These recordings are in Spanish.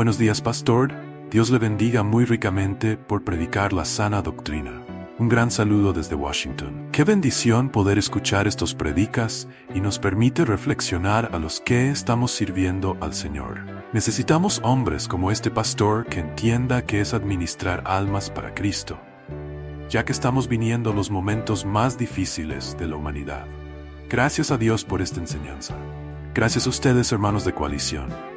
Buenos días, pastor. Dios le bendiga muy ricamente por predicar la sana doctrina. Un gran saludo desde Washington. Qué bendición poder escuchar estos predicas y nos permite reflexionar a los que estamos sirviendo al Señor. Necesitamos hombres como este pastor que entienda que es administrar almas para Cristo, ya que estamos viniendo los momentos más difíciles de la humanidad. Gracias a Dios por esta enseñanza. Gracias a ustedes, hermanos de coalición.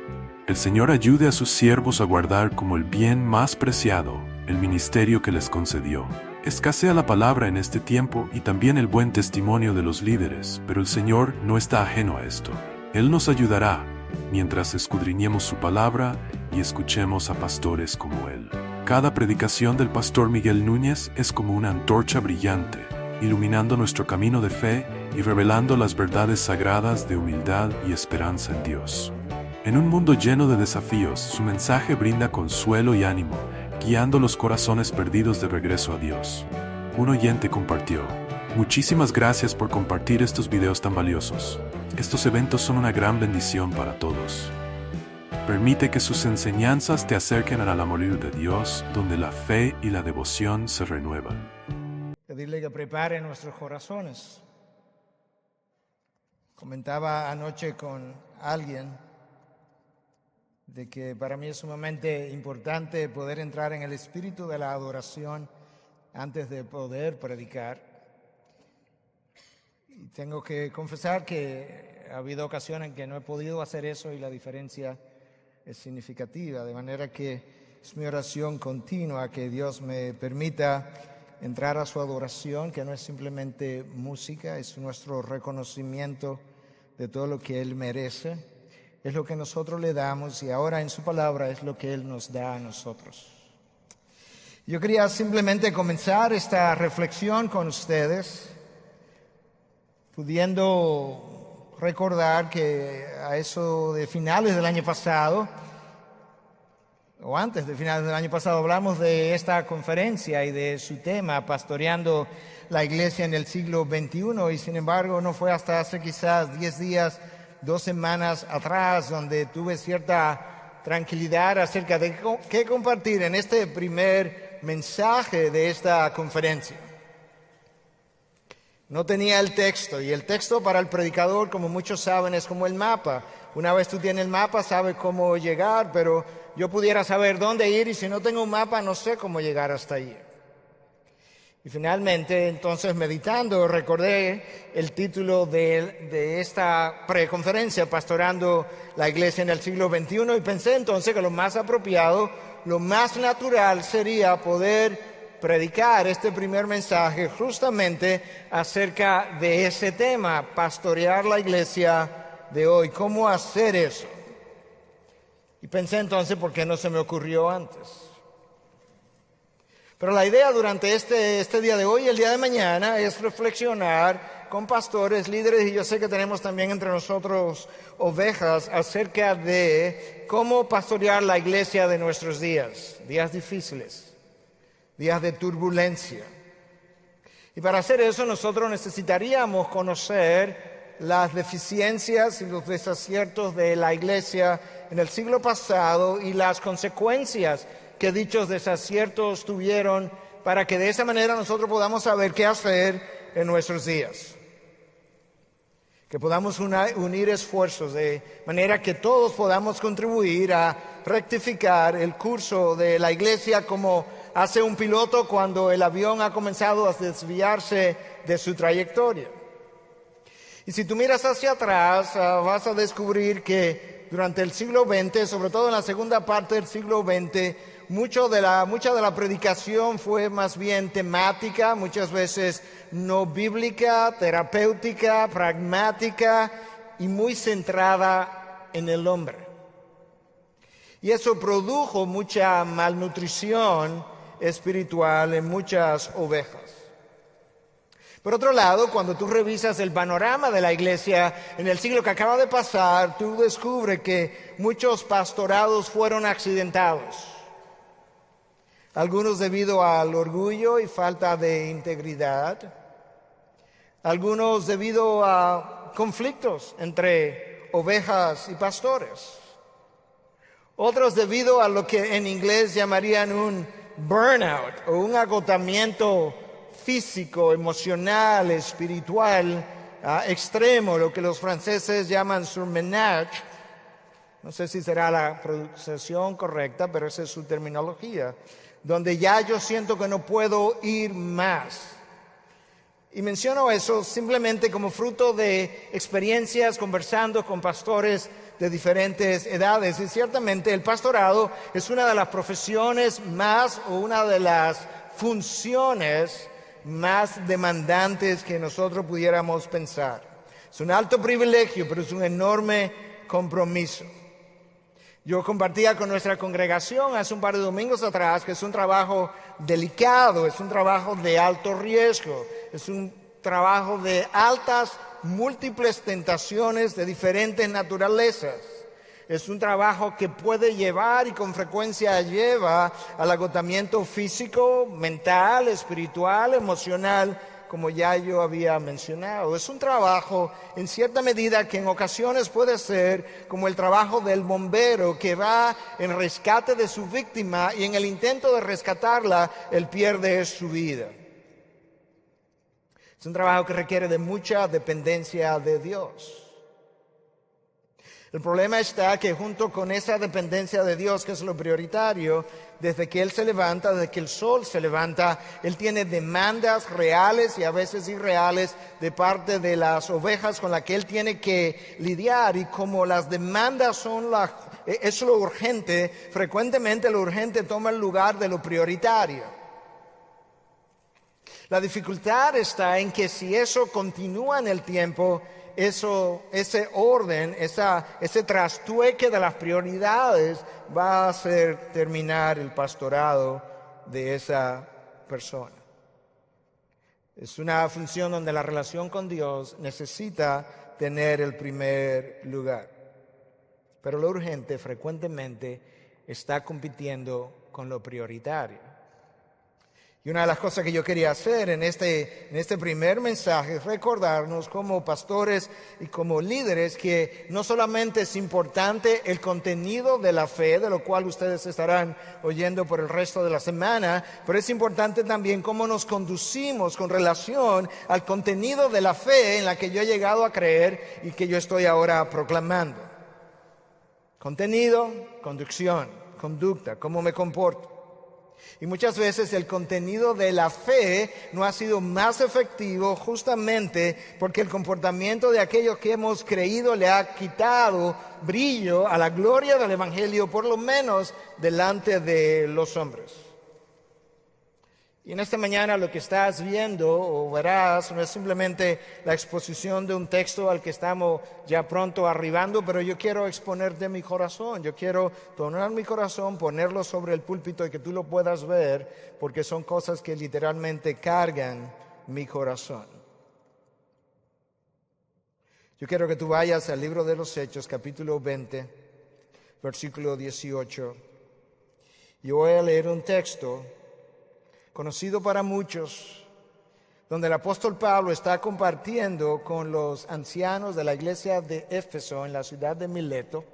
El Señor ayude a sus siervos a guardar como el bien más preciado el ministerio que les concedió. Escasea la palabra en este tiempo y también el buen testimonio de los líderes, pero el Señor no está ajeno a esto. Él nos ayudará mientras escudriñemos su palabra y escuchemos a pastores como Él. Cada predicación del pastor Miguel Núñez es como una antorcha brillante, iluminando nuestro camino de fe y revelando las verdades sagradas de humildad y esperanza en Dios. En un mundo lleno de desafíos, su mensaje brinda consuelo y ánimo, guiando los corazones perdidos de regreso a Dios. Un oyente compartió: muchísimas gracias por compartir estos videos tan valiosos. Estos eventos son una gran bendición para todos. Permite que sus enseñanzas te acerquen al amor de Dios, donde la fe y la devoción se renuevan. Pedirle que prepare nuestros corazones. Comentaba anoche con alguien de que para mí es sumamente importante poder entrar en el espíritu de la adoración antes de poder predicar. Y tengo que confesar que ha habido ocasiones en que no he podido hacer eso y la diferencia es significativa, de manera que es mi oración continua que Dios me permita entrar a su adoración, que no es simplemente música, es nuestro reconocimiento de todo lo que Él merece. Es lo que nosotros le damos y ahora en su palabra es lo que Él nos da a nosotros. Yo quería simplemente comenzar esta reflexión con ustedes, pudiendo recordar que a eso de finales del año pasado, o antes de finales del año pasado, hablamos de esta conferencia y de su tema, pastoreando la iglesia en el siglo XXI, y sin embargo no fue hasta hace quizás 10 días, 2 semanas atrás, donde tuve cierta tranquilidad acerca de qué compartir en este primer mensaje de esta conferencia. No tenía el texto, y el texto para el predicador, como muchos saben, es como el mapa. Una vez tú tienes el mapa, sabes cómo llegar, pero yo pudiera saber dónde ir, y si no tengo un mapa, no sé cómo llegar hasta allí. Y finalmente, entonces, meditando, recordé el título de esta preconferencia, Pastorando la Iglesia en el siglo XXI, y pensé entonces que lo más apropiado, lo más natural sería poder predicar este primer mensaje justamente acerca de ese tema, pastorear la iglesia de hoy. ¿Cómo hacer eso? Y pensé entonces, ¿por qué no se me ocurrió antes? Pero la idea durante este día de hoy y el día de mañana es reflexionar con pastores, líderes, y yo sé que tenemos también entre nosotros ovejas, acerca de cómo pastorear la iglesia de nuestros días difíciles, días de turbulencia. Y para hacer eso nosotros necesitaríamos conocer las deficiencias y los desaciertos de la iglesia en el siglo pasado y las consecuencias que dichos desaciertos tuvieron, para que de esa manera nosotros podamos saber qué hacer en nuestros días. Que podamos unir esfuerzos de manera que todos podamos contribuir a rectificar el curso de la iglesia, como hace un piloto cuando el avión ha comenzado a desviarse de su trayectoria. Y si tú miras hacia atrás, vas a descubrir que durante el siglo XX, sobre todo en la segunda parte del siglo XX, mucha de la predicación fue más bien temática, muchas veces no bíblica, terapéutica, pragmática y muy centrada en el hombre. Y eso produjo mucha malnutrición espiritual en muchas ovejas. Por otro lado, cuando tú revisas el panorama de la iglesia en el siglo que acaba de pasar, tú descubres que muchos pastorados fueron accidentados. Algunos debido al orgullo y falta de integridad. Algunos debido a conflictos entre ovejas y pastores. Otros debido a lo que en inglés llamarían un burnout o un agotamiento físico, emocional, espiritual extremo, lo que los franceses llaman surmenage. No sé si será la pronunciación correcta, pero esa es su terminología, donde ya yo siento que no puedo ir más. Y menciono eso simplemente como fruto de experiencias conversando con pastores de diferentes edades. Y ciertamente el pastorado es una de las profesiones más o una de las funciones más demandantes que nosotros pudiéramos pensar. Es un alto privilegio, pero es un enorme compromiso. Yo compartía con nuestra congregación hace un par de domingos atrás que es un trabajo delicado, es un trabajo de alto riesgo, es un trabajo de altas, múltiples tentaciones de diferentes naturalezas. Es un trabajo que puede llevar y con frecuencia lleva al agotamiento físico, mental, espiritual, emocional, como ya yo había mencionado. Es un trabajo en cierta medida que en ocasiones puede ser como el trabajo del bombero que va en rescate de su víctima y en el intento de rescatarla, él pierde su vida. Es un trabajo que requiere de mucha dependencia de Dios. El problema está que junto con esa dependencia de Dios, que es lo prioritario, desde que Él se levanta, desde que el sol se levanta, Él tiene demandas reales y a veces irreales de parte de las ovejas con las que Él tiene que lidiar. Y como las demandas es lo urgente, frecuentemente lo urgente toma el lugar de lo prioritario. La dificultad está en que si eso continúa en el tiempo, ese orden, ese trastueque de las prioridades va a hacer terminar el pastorado de esa persona. Es una función donde la relación con Dios necesita tener el primer lugar. Pero lo urgente frecuentemente está compitiendo con lo prioritario. Y una de las cosas que yo quería hacer en este primer mensaje es recordarnos como pastores y como líderes que no solamente es importante el contenido de la fe, de lo cual ustedes estarán oyendo por el resto de la semana, pero es importante también cómo nos conducimos con relación al contenido de la fe en la que yo he llegado a creer y que yo estoy ahora proclamando. Contenido, conducción, conducta, cómo me comporto. Y muchas veces el contenido de la fe no ha sido más efectivo justamente porque el comportamiento de aquellos que hemos creído le ha quitado brillo a la gloria del Evangelio, por lo menos delante de los hombres. Y en esta mañana lo que estás viendo o verás no es simplemente la exposición de un texto al que estamos ya pronto arribando, pero yo quiero exponerte mi corazón. Yo quiero tomar mi corazón, ponerlo sobre el púlpito y que tú lo puedas ver, porque son cosas que literalmente cargan mi corazón. Yo quiero que tú vayas al libro de los Hechos, capítulo 20, versículo 18. Yo voy a leer un texto conocido para muchos, donde el apóstol Pablo está compartiendo con los ancianos de la iglesia de Éfeso en la ciudad de Mileto,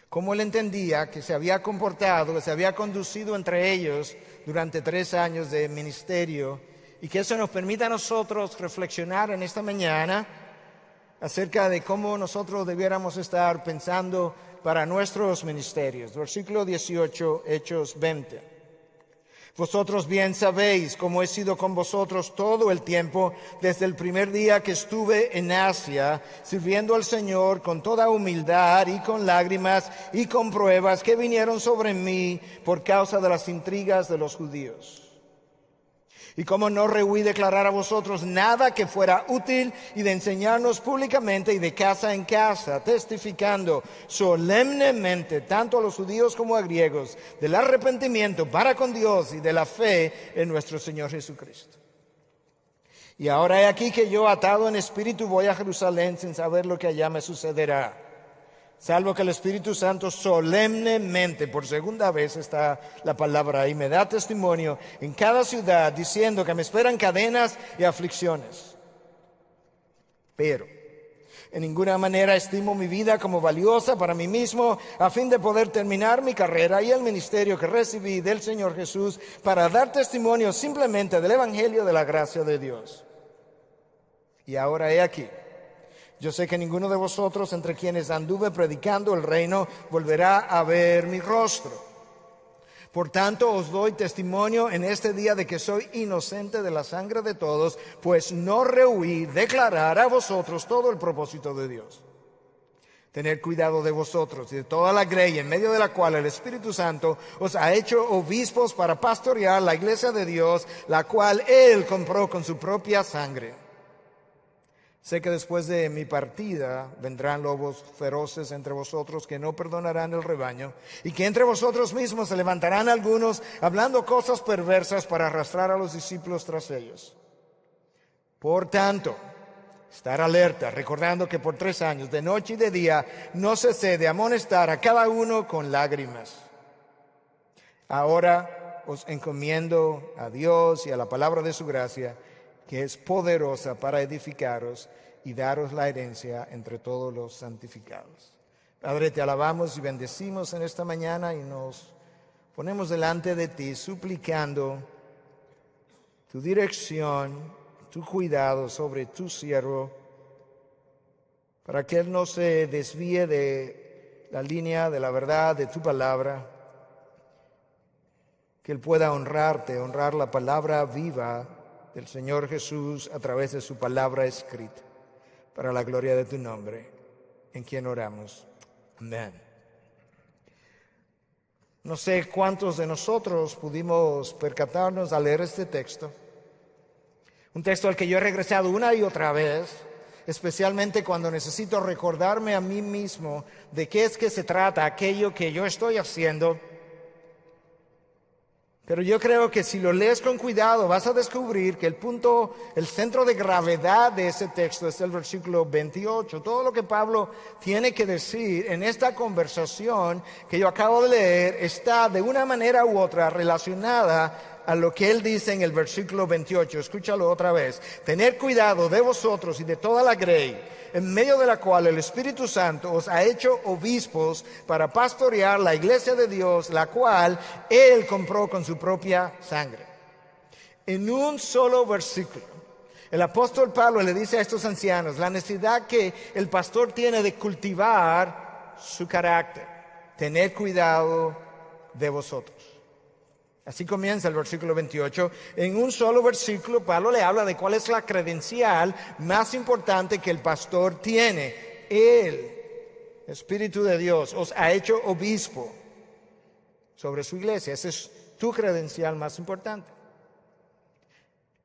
cómo él entendía que se había comportado, que se había conducido entre ellos durante 3 años de ministerio, y que eso nos permita a nosotros reflexionar en esta mañana acerca de cómo nosotros debiéramos estar pensando para nuestros ministerios. Versículo 18, Hechos 20. Vosotros bien sabéis cómo he sido con vosotros todo el tiempo, desde el primer día que estuve en Asia, sirviendo al Señor con toda humildad y con lágrimas y con pruebas que vinieron sobre mí por causa de las intrigas de los judíos. Y cómo no rehuí declarar a vosotros nada que fuera útil y de enseñarnos públicamente y de casa en casa, testificando solemnemente tanto a los judíos como a griegos del arrepentimiento para con Dios y de la fe en nuestro Señor Jesucristo. Y ahora he aquí que yo, atado en espíritu, voy a Jerusalén sin saber lo que allá me sucederá, salvo que el Espíritu Santo solemnemente, por segunda vez está la palabra ahí, me da testimonio en cada ciudad diciendo que me esperan cadenas y aflicciones. Pero En ninguna manera estimo mi vida como valiosa para mí mismo, a fin de poder terminar mi carrera y el ministerio que recibí del Señor Jesús para dar testimonio simplemente del Evangelio de la gracia de Dios. Y ahora he aquí. Yo sé que ninguno de vosotros entre quienes anduve predicando el reino volverá a ver mi rostro. Por tanto, os doy testimonio en este día de que soy inocente de la sangre de todos, pues no rehuí declarar a vosotros todo el propósito de Dios. Tened cuidado de vosotros y de toda la grey en medio de la cual el Espíritu Santo os ha hecho obispos para pastorear la iglesia de Dios, la cual Él compró con su propia sangre. Sé que después de mi partida vendrán lobos feroces entre vosotros que no perdonarán el rebaño, y que entre vosotros mismos se levantarán algunos hablando cosas perversas para arrastrar a los discípulos tras ellos. Por tanto, estar alerta, recordando que por 3 años, de noche y de día, no cesé de amonestar a cada uno con lágrimas. Ahora os encomiendo a Dios y a la palabra de su gracia, que es poderosa para edificaros y daros la herencia entre todos los santificados. Padre, te alabamos y bendecimos en esta mañana y nos ponemos delante de ti suplicando tu dirección, tu cuidado sobre tu siervo, para que él no se desvíe de la línea de la verdad de tu palabra, que él pueda honrarte, honrar la palabra viva del Señor Jesús a través de su palabra escrita, para la gloria de tu nombre, en quien oramos. Amén. No sé cuántos de nosotros pudimos percatarnos al leer este texto, un texto al que yo he regresado una y otra vez, especialmente cuando necesito recordarme a mí mismo de qué es que se trata aquello que yo estoy haciendo. Pero yo creo que si lo lees con cuidado vas a descubrir que el centro de gravedad de ese texto es el versículo 28. Todo lo que Pablo tiene que decir en esta conversación que yo acabo de leer está de una manera u otra relacionada a lo que él dice en el versículo 28. Escúchalo otra vez. Tened cuidado de vosotros y de toda la grey, en medio de la cual el Espíritu Santo os ha hecho obispos para pastorear la iglesia de Dios, la cual Él compró con su propia sangre. En un solo versículo, el apóstol Pablo le dice a estos ancianos la necesidad que el pastor tiene de cultivar su carácter. Tened cuidado de vosotros. Así comienza el versículo 28. En un solo versículo, Pablo le habla de cuál es la credencial más importante que el pastor tiene. El Espíritu de Dios os ha hecho obispo sobre su iglesia. Esa es tu credencial más importante.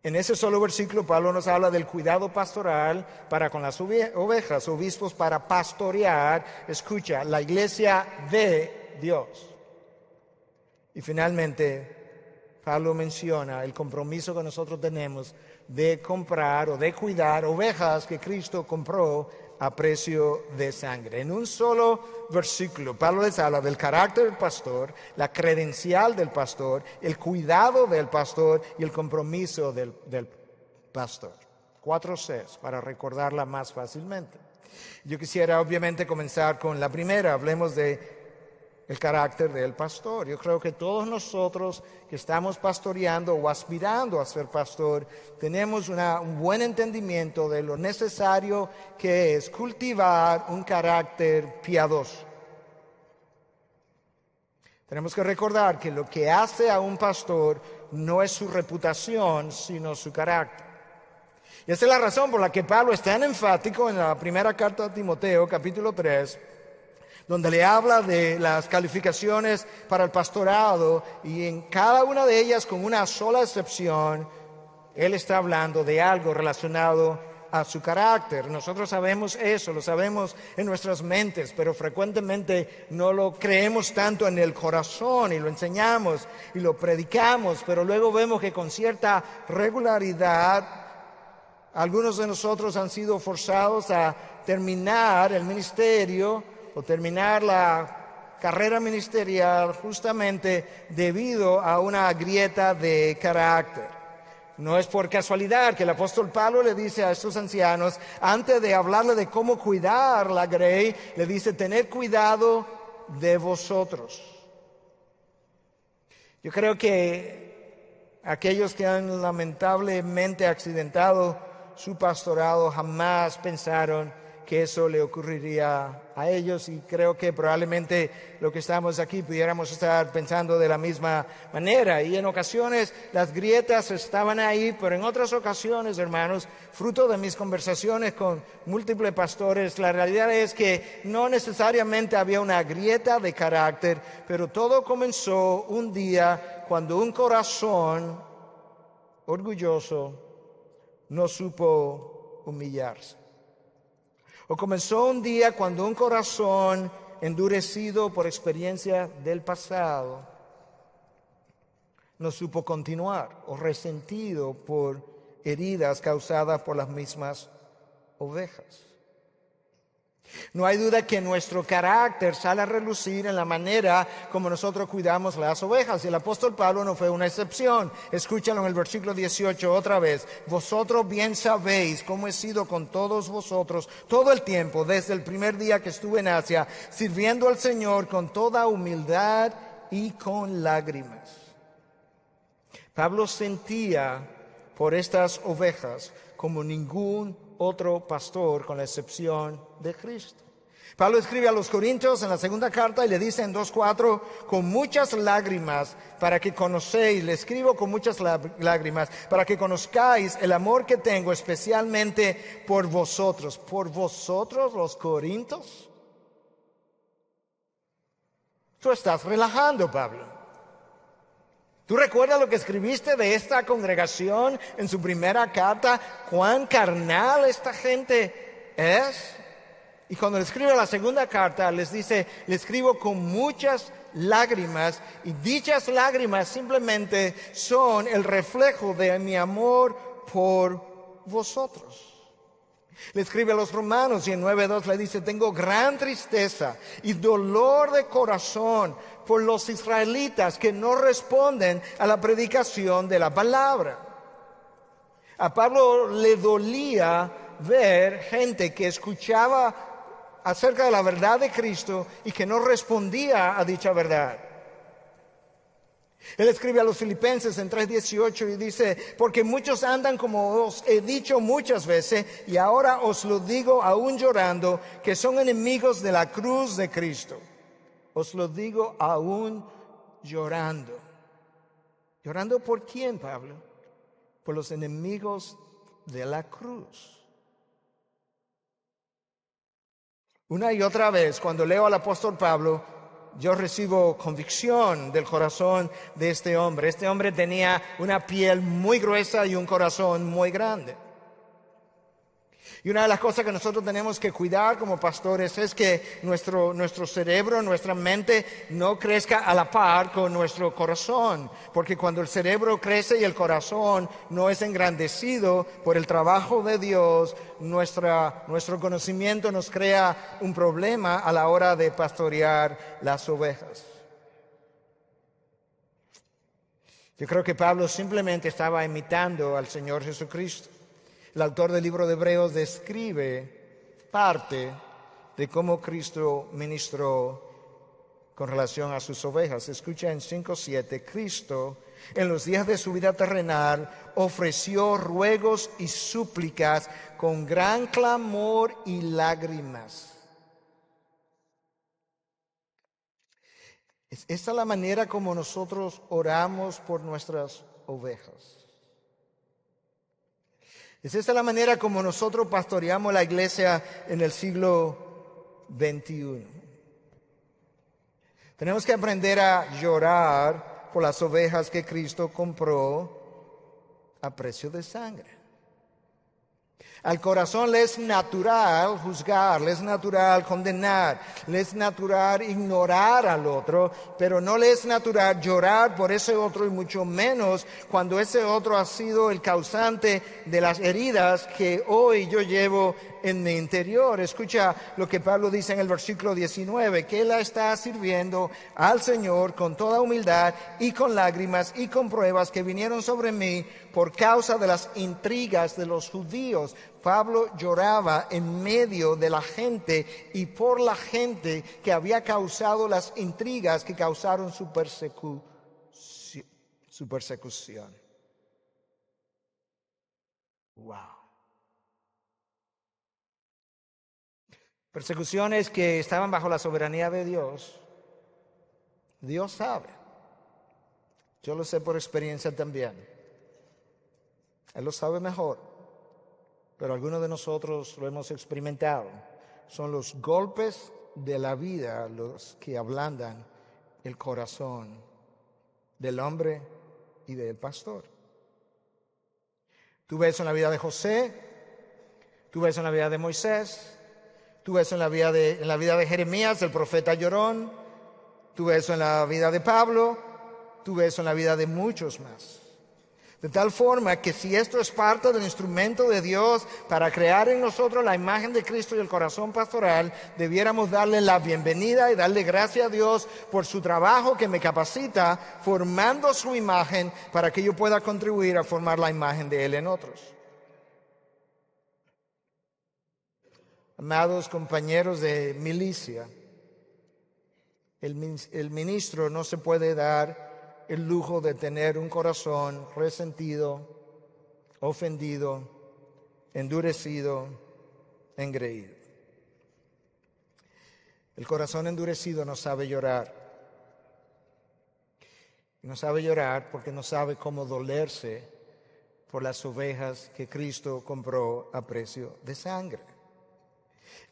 En ese solo versículo, Pablo nos habla del cuidado pastoral para con las ovejas, obispos para pastorear, escucha, la iglesia de Dios. Y finalmente, Pablo menciona el compromiso que nosotros tenemos de comprar o de cuidar ovejas que Cristo compró a precio de sangre. En un solo versículo, Pablo les habla del carácter del pastor, la credencial del pastor, el cuidado del pastor y el compromiso del pastor. 4 Cs para recordarla más fácilmente. Yo quisiera obviamente comenzar con la primera. Hablemos de el carácter del pastor. Yo creo que todos nosotros que estamos pastoreando o aspirando a ser pastor, tenemos un buen entendimiento de lo necesario que es cultivar un carácter piadoso. Tenemos que recordar que lo que hace a un pastor no es su reputación, sino su carácter. Y esa es la razón por la que Pablo es tan enfático en la primera carta a Timoteo, capítulo 3, donde le habla de las calificaciones para el pastorado, y en cada una de ellas, con una sola excepción, él está hablando de algo relacionado a su carácter. Nosotros sabemos eso, lo sabemos en nuestras mentes, pero frecuentemente no lo creemos tanto en el corazón y lo enseñamos y lo predicamos, pero luego vemos que con cierta regularidad algunos de nosotros han sido forzados a terminar el ministerio o terminar la carrera ministerial justamente debido a una grieta de carácter. No es por casualidad que el apóstol Pablo le dice a estos ancianos, antes de hablarle de cómo cuidar la grey, le dice, tened cuidado de vosotros. Yo creo que aquellos que han lamentablemente accidentado su pastorado jamás pensaron que eso le ocurriría a ellos, y creo que probablemente lo que estamos aquí pudiéramos estar pensando de la misma manera. Y en ocasiones las grietas estaban ahí, pero en otras ocasiones, hermanos, fruto de mis conversaciones con múltiples pastores, la realidad es que no necesariamente había una grieta de carácter, pero todo comenzó un día cuando un corazón orgulloso no supo humillarse. O comenzó un día cuando un corazón endurecido por experiencia del pasado no supo continuar, o resentido por heridas causadas por las mismas ovejas. No hay duda que nuestro carácter sale a relucir en la manera como nosotros cuidamos las ovejas. Y el apóstol Pablo no fue una excepción. Escúchalo en el versículo 18 otra vez. Vosotros bien sabéis cómo he sido con todos vosotros todo el tiempo, desde el primer día que estuve en Asia, sirviendo al Señor con toda humildad y con lágrimas. Pablo sentía por estas ovejas como ningún otro pastor, con la excepción de Cristo. Pablo escribe a los Corintios en la segunda carta y le dice en 2:4, con muchas lágrimas para que conocéis, le escribo con muchas lágrimas, para que conozcáis el amor que tengo especialmente por vosotros. ¿Por vosotros los Corintios? Tú estás relajando, Pablo. ¿Tú recuerdas lo que escribiste de esta congregación en su primera carta? ¿Cuán carnal esta gente es? Y cuando le escribe la segunda carta, les dice, le escribo con muchas lágrimas, y dichas lágrimas simplemente son el reflejo de mi amor por vosotros. Le escribe a los romanos y en 9:2 le dice, tengo gran tristeza y dolor de corazón por los israelitas que no responden a la predicación de la palabra. A Pablo le dolía ver gente que escuchaba acerca de la verdad de Cristo y que no respondía a dicha verdad. Él escribe a los Filipenses en 3:18 y dice, porque muchos andan como os he dicho muchas veces, y ahora os lo digo aún llorando, que son enemigos de la cruz de Cristo. Os lo digo aún llorando. ¿Llorando por quién, Pablo? Por los enemigos de la cruz. Una y otra vez, cuando leo al apóstol Pablo, yo recibo convicción del corazón de este hombre. Este hombre tenía una piel muy gruesa y un corazón muy grande. Y una de las cosas que nosotros tenemos que cuidar como pastores es que nuestro cerebro, nuestra mente no crezca a la par con nuestro corazón. Porque cuando el cerebro crece y el corazón no es engrandecido por el trabajo de Dios, nuestro conocimiento nos crea un problema a la hora de pastorear las ovejas. Yo creo que Pablo simplemente estaba imitando al Señor Jesucristo. El autor del libro de Hebreos describe parte de cómo Cristo ministró con relación a sus ovejas. Escucha en 5:7, Cristo en los días de su vida terrenal ofreció ruegos y súplicas con gran clamor y lágrimas. Esta es la manera como nosotros oramos por nuestras ovejas. Es esta la manera como nosotros pastoreamos la iglesia en el siglo XXI. Tenemos que aprender a llorar por las ovejas que Cristo compró a precio de sangre. Al corazón le es natural juzgar, le es natural condenar, le es natural ignorar al otro, pero no le es natural llorar por ese otro y mucho menos cuando ese otro ha sido el causante de las heridas que hoy yo llevo en mi interior. Escucha lo que Pablo dice en el versículo 19, que él está sirviendo al Señor con toda humildad y con lágrimas y con pruebas que vinieron sobre mí por causa de las intrigas de los judíos. Pablo lloraba en medio de la gente y por la gente que había causado las intrigas que causaron su persecución. Wow. Persecuciones que estaban bajo la soberanía de Dios. Dios sabe. Yo lo sé por experiencia también. Él lo sabe mejor. Pero algunos de nosotros lo hemos experimentado. Son los golpes de la vida los que ablandan el corazón del hombre y del pastor. Tú ves en la vida de José, tú ves en la vida de Moisés, tú ves en la vida de Jeremías, el profeta llorón, tú ves en la vida de Pablo, tú ves en la vida de muchos más. De tal forma que si esto es parte del instrumento de Dios para crear en nosotros la imagen de Cristo y el corazón pastoral, debiéramos darle la bienvenida y darle gracias a Dios por su trabajo que me capacita, formando su imagen para que yo pueda contribuir a formar la imagen de Él en otros. Amados compañeros de milicia, el ministro no se puede dar el lujo de tener un corazón resentido, ofendido, endurecido, engreído. El corazón endurecido no sabe llorar. No sabe llorar porque no sabe cómo dolerse por las ovejas que Cristo compró a precio de sangre.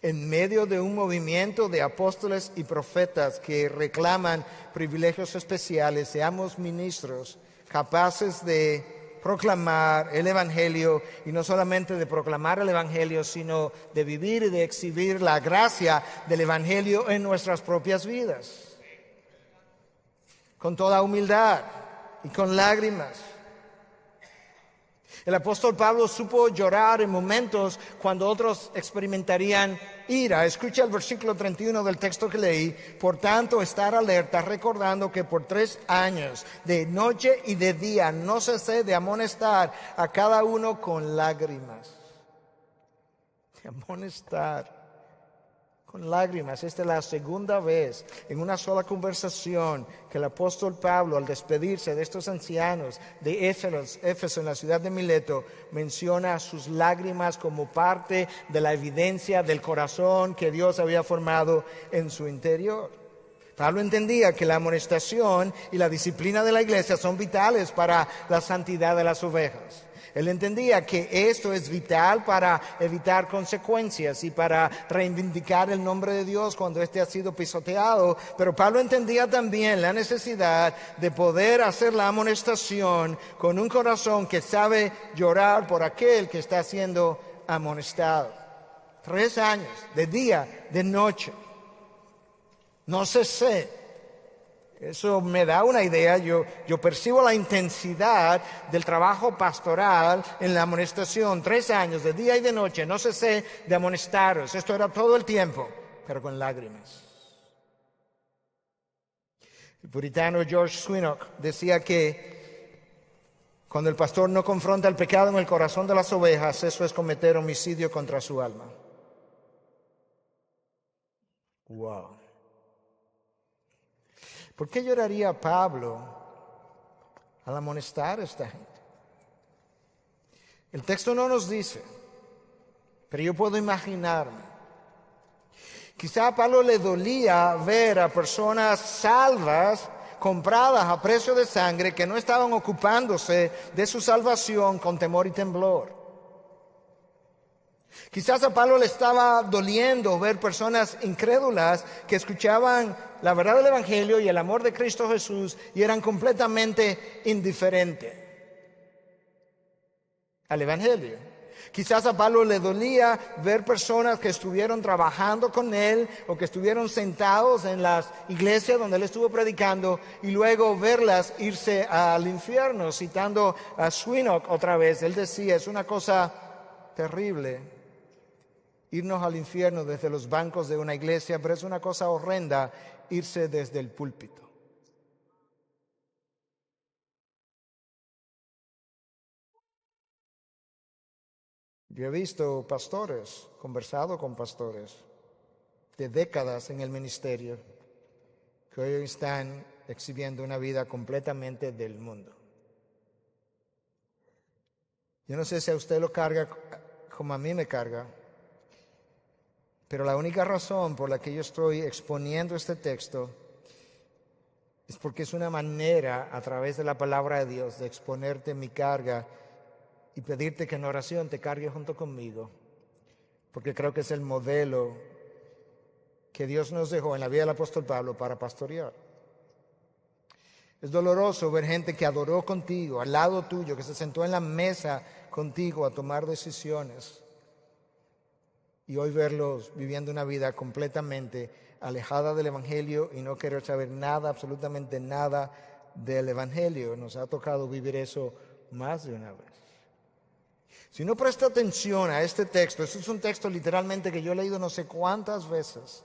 En medio de un movimiento de apóstoles y profetas que reclaman privilegios especiales, seamos ministros capaces de proclamar el Evangelio, y no solamente de proclamar el Evangelio, sino de vivir y de exhibir la gracia del Evangelio en nuestras propias vidas. Con toda humildad y con lágrimas. El apóstol Pablo supo llorar en momentos cuando otros experimentarían ira. Escucha el versículo 31 del texto que leí. Por tanto, estar alerta, recordando que por 3 años, de noche y de día, no cesé de amonestar a cada uno con lágrimas. De amonestar con lágrimas. Esta es la segunda vez en una sola conversación que el apóstol Pablo, al despedirse de estos ancianos de Éfeso en la ciudad de Mileto, menciona sus lágrimas como parte de la evidencia del corazón que Dios había formado en su interior. Pablo entendía que la amonestación y la disciplina de la iglesia son vitales para la santidad de las ovejas. Él entendía que esto es vital para evitar consecuencias y para reivindicar el nombre de Dios cuando éste ha sido pisoteado. Pero Pablo entendía también la necesidad de poder hacer la amonestación con un corazón que sabe llorar por aquel que está siendo amonestado. 3 años, de día, de noche. No cesé. Eso me da una idea, yo percibo la intensidad del trabajo pastoral en la amonestación. 3 años, de día y de noche, no cesé de amonestaros. Esto era todo el tiempo, pero con lágrimas. El puritano George Swinnock decía que cuando el pastor no confronta el pecado en el corazón de las ovejas, eso es cometer homicidio contra su alma. Wow. ¿Por qué lloraría Pablo al amonestar a esta gente? El texto no nos dice, pero yo puedo imaginarme. Quizá a Pablo le dolía ver a personas salvas, compradas a precio de sangre, que no estaban ocupándose de su salvación con temor y temblor. Quizás a Pablo le estaba doliendo ver personas incrédulas que escuchaban la verdad del Evangelio y el amor de Cristo Jesús y eran completamente indiferentes al Evangelio. Quizás a Pablo le dolía ver personas que estuvieron trabajando con él o que estuvieron sentados en las iglesias donde él estuvo predicando y luego verlas irse al infierno. Citando a Swinnock otra vez, él decía, es una cosa terrible irnos al infierno desde los bancos de una iglesia, pero es una cosa horrenda irse desde el púlpito. Yo he visto pastores, conversado con pastores de décadas en el ministerio, que hoy están exhibiendo una vida completamente del mundo. Yo no sé si a usted lo carga como a mí me carga, pero la única razón por la que yo estoy exponiendo este texto es porque es una manera, a través de la palabra de Dios, de exponerte mi carga y pedirte que en oración te cargues junto conmigo, porque creo que es el modelo que Dios nos dejó en la vida del apóstol Pablo para pastorear. Es doloroso ver gente que adoró contigo, al lado tuyo, que se sentó en la mesa contigo a tomar decisiones, y hoy verlos viviendo una vida completamente alejada del Evangelio y no querer saber nada, absolutamente nada del Evangelio. Nos ha tocado vivir eso más de una vez. Si no presta atención a este texto, este es un texto literalmente que yo he leído no sé cuántas veces.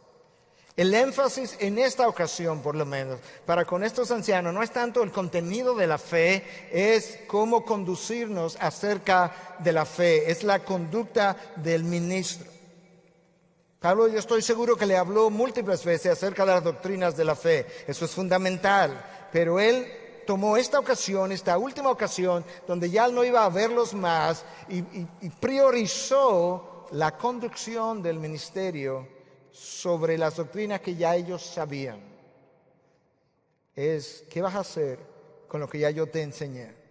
El énfasis en esta ocasión, por lo menos, para con estos ancianos, no es tanto el contenido de la fe, es cómo conducirnos acerca de la fe, es la conducta del ministro. Pablo, yo estoy seguro que le habló múltiples veces acerca de las doctrinas de la fe, eso es fundamental, pero él tomó esta ocasión, esta última ocasión, donde ya no iba a verlos más y priorizó la conducción del ministerio sobre las doctrinas que ya ellos sabían. Es, ¿qué vas a hacer con lo que ya yo te enseñé?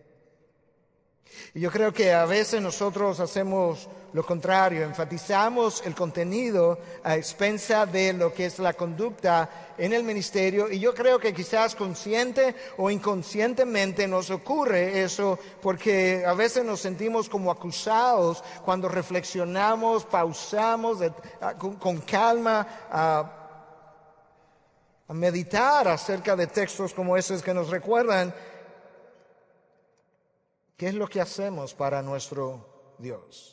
Y yo creo que a veces nosotros hacemos lo contrario, enfatizamos el contenido a expensa de lo que es la conducta en el ministerio, y yo creo que quizás consciente o inconscientemente nos ocurre eso porque a veces nos sentimos como acusados cuando reflexionamos, pausamos con calma a meditar acerca de textos como esos que nos recuerdan qué es lo que hacemos para nuestro Dios.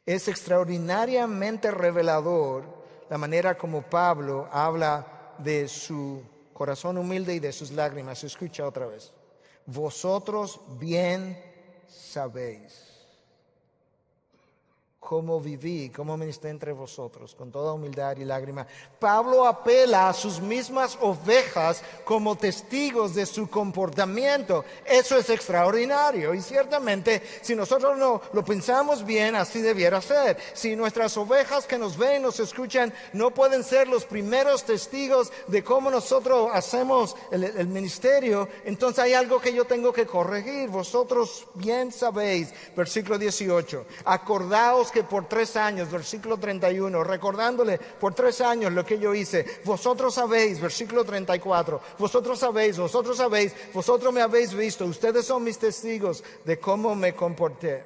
Es extraordinariamente revelador la manera como Pablo habla de su corazón humilde y de sus lágrimas. Escucha otra vez. Vosotros bien sabéis cómo viví, cómo ministré entre vosotros, con toda humildad y lágrima. Pablo apela a sus mismas ovejas como testigos de su comportamiento. Eso es extraordinario y ciertamente si nosotros no lo pensamos bien, así debiera ser. Si nuestras ovejas que nos ven, nos escuchan, no pueden ser los primeros testigos de cómo nosotros hacemos el ministerio, entonces hay algo que yo tengo que corregir. Vosotros bien sabéis, versículo 18, acordaos que por 3 años, versículo 31, recordándole por 3 años lo que yo hice, vosotros sabéis, versículo 34, vosotros sabéis, vosotros me habéis visto, ustedes son mis testigos de cómo me comporté.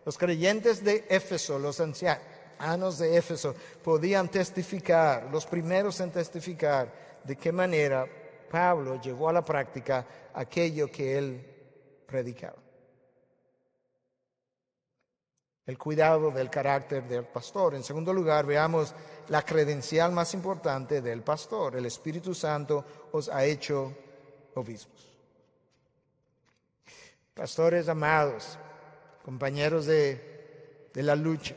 Los creyentes de Éfeso, los ancianos de Éfeso, podían testificar, los primeros en testificar de qué manera Pablo llevó a la práctica aquello que él predicaba. El cuidado del carácter del pastor. En segundo lugar, veamos la credencial más importante del pastor. El Espíritu Santo os ha hecho obispos. Pastores amados, compañeros de la lucha,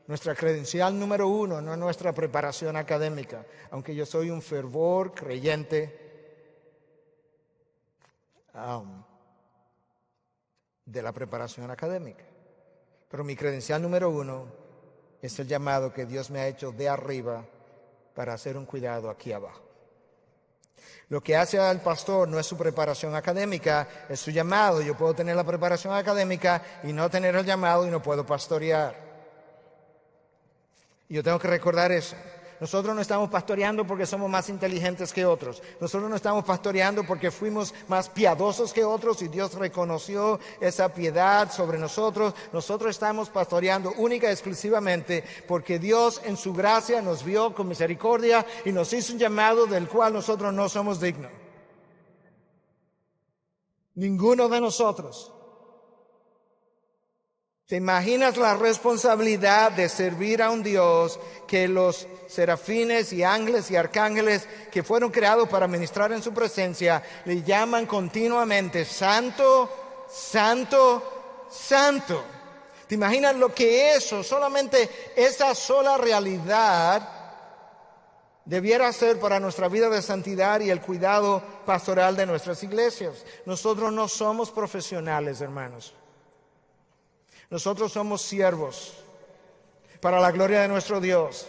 nuestra credencial número 1 no es nuestra preparación académica, aunque yo soy un fervor creyente de la preparación académica. Pero mi credencial número 1 es el llamado que Dios me ha hecho de arriba para hacer un cuidado aquí abajo. Lo que hace al pastor no es su preparación académica, es su llamado. Yo puedo tener la preparación académica y no tener el llamado y no puedo pastorear. Y yo tengo que recordar eso. Nosotros no estamos pastoreando porque somos más inteligentes que otros. Nosotros no estamos pastoreando porque fuimos más piadosos que otros y Dios reconoció esa piedad sobre nosotros. Nosotros estamos pastoreando única y exclusivamente porque Dios en su gracia nos vio con misericordia y nos hizo un llamado del cual nosotros no somos dignos. Ninguno de nosotros. ¿Te imaginas la responsabilidad de servir a un Dios que los serafines y ángeles y arcángeles que fueron creados para ministrar en su presencia le llaman continuamente santo, santo, santo? ¿Te imaginas lo que eso, solamente esa sola realidad debiera ser para nuestra vida de santidad y el cuidado pastoral de nuestras iglesias? Nosotros no somos profesionales, hermanos. Nosotros somos siervos para la gloria de nuestro Dios.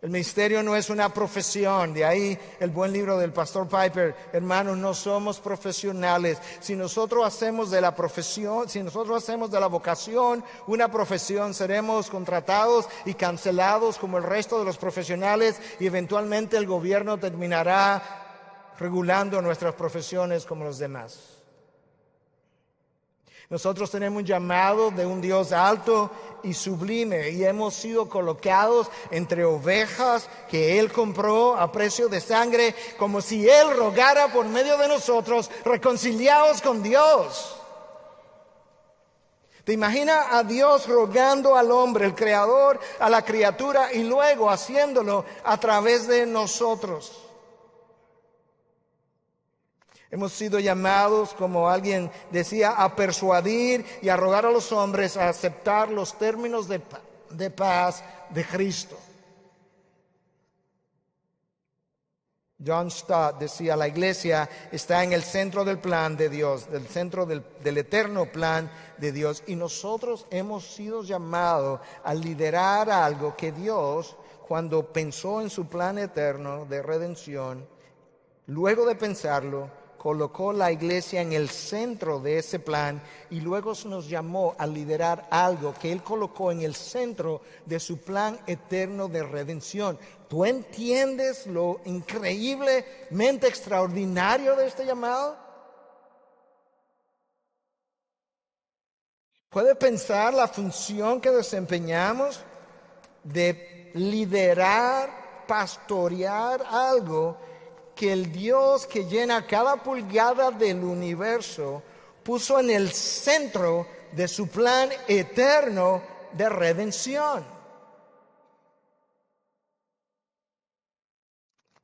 El ministerio no es una profesión, de ahí el buen libro del pastor Piper. Hermanos, no somos profesionales. Si nosotros hacemos de la profesión, si nosotros hacemos de la vocación una profesión, seremos contratados y cancelados como el resto de los profesionales y eventualmente el gobierno terminará regulando nuestras profesiones como los demás. Nosotros tenemos un llamado de un Dios alto y sublime y hemos sido colocados entre ovejas que Él compró a precio de sangre, como si Él rogara por medio de nosotros, reconciliados con Dios. ¿Te imaginas a Dios rogando al hombre, el creador, a la criatura y luego haciéndolo a través de nosotros? Hemos sido llamados, como alguien decía, a persuadir y a rogar a los hombres a aceptar los términos de paz de Cristo. John Stott decía, la iglesia está en el centro del plan de Dios, del centro del eterno plan de Dios. Y nosotros hemos sido llamados a liderar algo que Dios, cuando pensó en su plan eterno de redención, luego de pensarlo, colocó la iglesia en el centro de ese plan y luego nos llamó a liderar algo que Él colocó en el centro de su plan eterno de redención. ¿Tú entiendes lo increíblemente extraordinario de este llamado? ¿Puede pensar la función que desempeñamos de liderar, pastorear algo que el Dios que llena cada pulgada del universo puso en el centro de su plan eterno de redención?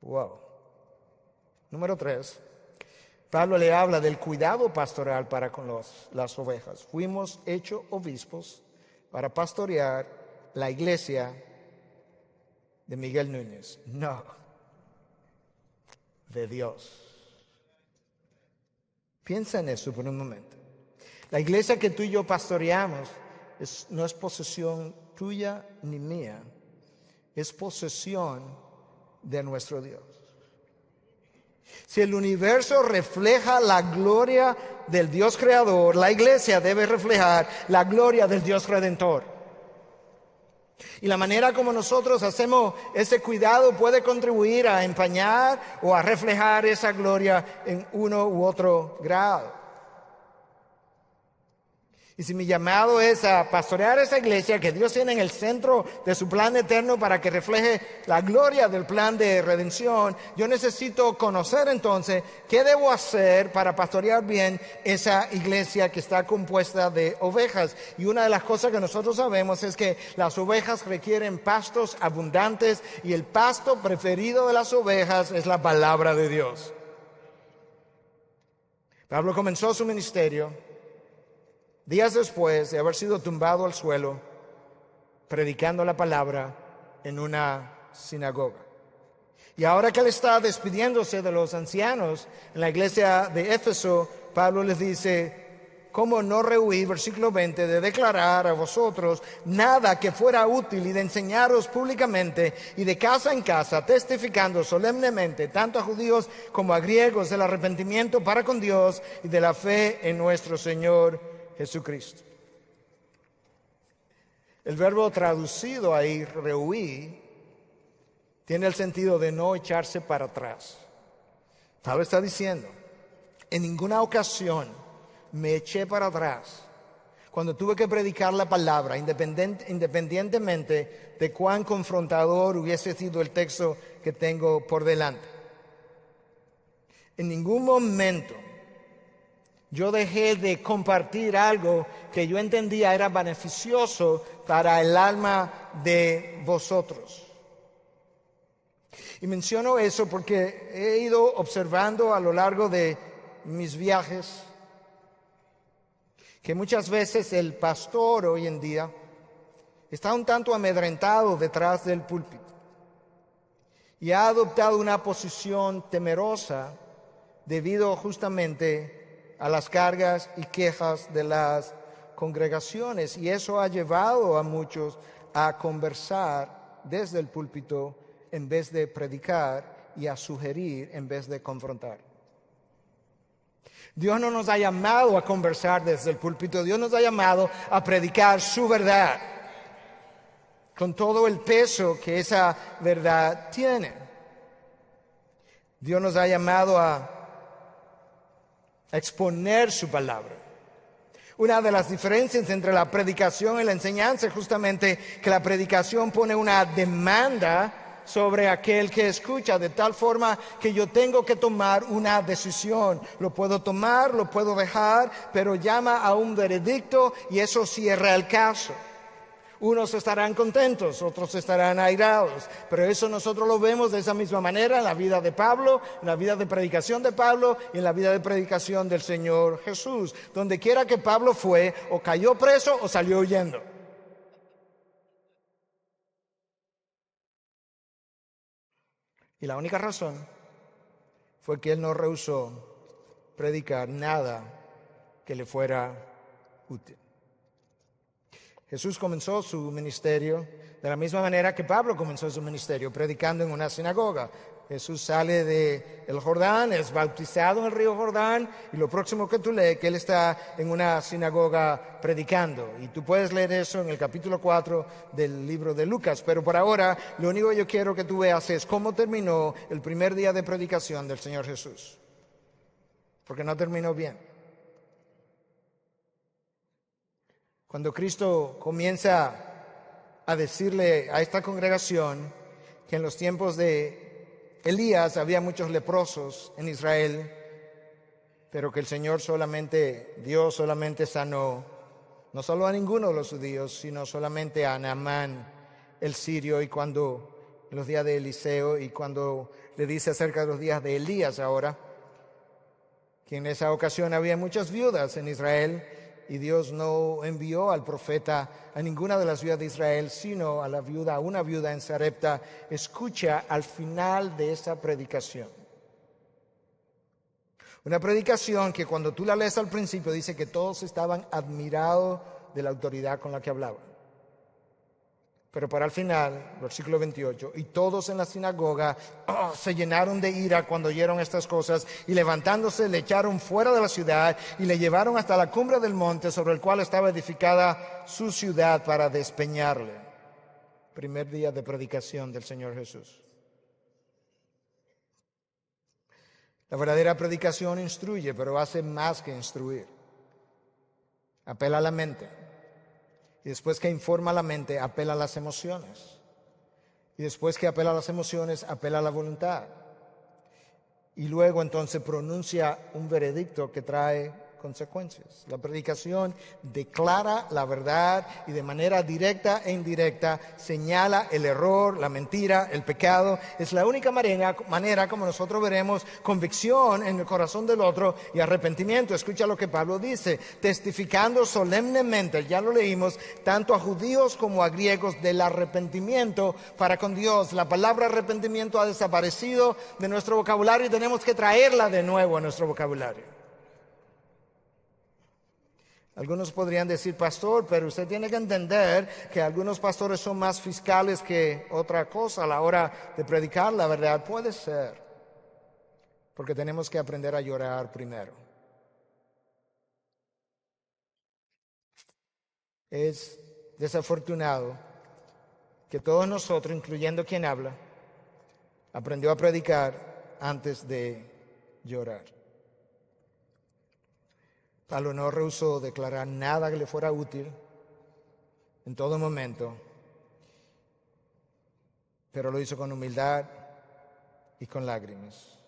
Wow. Número 3. Pablo le habla del cuidado pastoral para con las ovejas. Fuimos hechos obispos para pastorear la iglesia de Miguel Núñez. No. De Dios. Piensa en eso por un momento. La iglesia que tú y yo pastoreamos no es posesión tuya ni mía, es posesión de nuestro Dios. Si el universo refleja la gloria del Dios creador, la iglesia debe reflejar la gloria del Dios redentor. Y la manera como nosotros hacemos ese cuidado puede contribuir a empañar o a reflejar esa gloria en uno u otro grado. Y si mi llamado es a pastorear esa iglesia que Dios tiene en el centro de su plan eterno para que refleje la gloria del plan de redención, yo necesito conocer entonces qué debo hacer para pastorear bien esa iglesia que está compuesta de ovejas. Y una de las cosas que nosotros sabemos es que las ovejas requieren pastos abundantes y el pasto preferido de las ovejas es la palabra de Dios. Pablo comenzó su ministerio días después de haber sido tumbado al suelo, predicando la palabra en una sinagoga. Y ahora que él está despidiéndose de los ancianos en la iglesia de Éfeso, Pablo les dice, ¿cómo no rehuí, versículo 20, de declarar a vosotros nada que fuera útil y de enseñaros públicamente y de casa en casa, testificando solemnemente tanto a judíos como a griegos del arrepentimiento para con Dios y de la fe en nuestro Señor Jesucristo? El verbo traducido ahí, rehuí, tiene el sentido de no echarse para atrás. Pablo está diciendo, en ninguna ocasión me eché para atrás cuando tuve que predicar la palabra, independientemente de cuán confrontador hubiese sido el texto que tengo por delante. En ningún momento yo dejé de compartir algo que yo entendía era beneficioso para el alma de vosotros. Y menciono eso porque he ido observando a lo largo de mis viajes que muchas veces el pastor hoy en día está un tanto amedrentado detrás del púlpito y ha adoptado una posición temerosa debido justamente a las cargas y quejas de las congregaciones, y eso ha llevado a muchos a conversar desde el púlpito en vez de predicar y a sugerir en vez de confrontar. Dios no nos ha llamado a conversar desde el púlpito, Dios nos ha llamado a predicar su verdad, con todo el peso que esa verdad tiene. Dios nos ha llamado a exponer su palabra. Una de las diferencias entre la predicación y la enseñanza es justamente que la predicación pone una demanda sobre aquel que escucha, de tal forma que yo tengo que tomar una decisión. Lo puedo tomar, lo puedo dejar, pero llama a un veredicto y eso cierra el caso. Unos estarán contentos, otros estarán airados, pero eso nosotros lo vemos de esa misma manera en la vida de Pablo, en la vida de predicación de Pablo y en la vida de predicación del Señor Jesús. Donde quiera que Pablo fue, o cayó preso o salió huyendo. Y la única razón fue que él no rehusó predicar nada que le fuera útil. Jesús comenzó su ministerio de la misma manera que Pablo comenzó su ministerio, predicando en una sinagoga. Jesús sale del Jordán, es bautizado en el río Jordán, y lo próximo que tú lees, que él está en una sinagoga predicando. Y tú puedes leer eso en el capítulo 4 del libro de Lucas. Pero por ahora, lo único que yo quiero que tú veas es cómo terminó el primer día de predicación del Señor Jesús. Porque no terminó bien. Cuando Cristo comienza a decirle a esta congregación que en los tiempos de Elías había muchos leprosos en Israel, pero que el Señor Dios solamente sanó, no solo a ninguno de los judíos, sino solamente a Naamán el sirio, y cuando en los días de Eliseo, y cuando le dice acerca de los días de Elías ahora, que en esa ocasión había muchas viudas en Israel, y Dios no envió al profeta a ninguna de las ciudades de Israel, sino a una viuda en Sarepta. Escucha al final de esa predicación. Una predicación que cuando tú la lees al principio dice que todos estaban admirados de la autoridad con la que hablaba. Pero para el final, versículo 28, y todos en la sinagoga se llenaron de ira cuando oyeron estas cosas, y levantándose le echaron fuera de la ciudad y le llevaron hasta la cumbre del monte sobre el cual estaba edificada su ciudad para despeñarle. Primer día de predicación del Señor Jesús. La verdadera predicación instruye, pero hace más que instruir. Apela a la mente. Y después que informa a la mente, apela a las emociones. Y después que apela a las emociones, apela a la voluntad. Y luego entonces pronuncia un veredicto que trae consecuencias. La predicación declara la verdad y de manera directa e indirecta señala el error, la mentira, el pecado. Es la única manera como nosotros veremos convicción en el corazón del otro y arrepentimiento. Escucha lo que Pablo dice, testificando solemnemente, ya lo leímos, tanto a judíos como a griegos del arrepentimiento para con Dios. La palabra arrepentimiento ha desaparecido de nuestro vocabulario y tenemos que traerla de nuevo a nuestro vocabulario. Algunos podrían decir, pastor, pero usted tiene que entender que algunos pastores son más fiscales que otra cosa a la hora de predicar la verdad. Puede ser, porque tenemos que aprender a llorar primero. Es desafortunado que todos nosotros, incluyendo quien habla, Aprendió a predicar antes de llorar. Pablo no rehusó declarar nada que le fuera útil en todo momento, pero lo hizo con humildad y con lágrimas.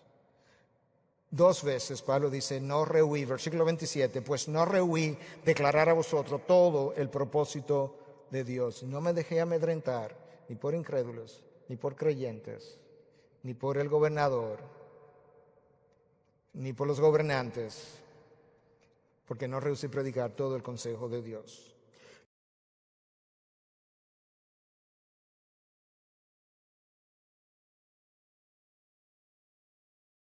2 veces Pablo dice, no rehuí, versículo 27, pues no rehuí declarar a vosotros todo el propósito de Dios. No me dejé amedrentar, ni por incrédulos, ni por creyentes, ni por el gobernador, ni por los gobernantes, porque no rehusé predicar todo el consejo de Dios.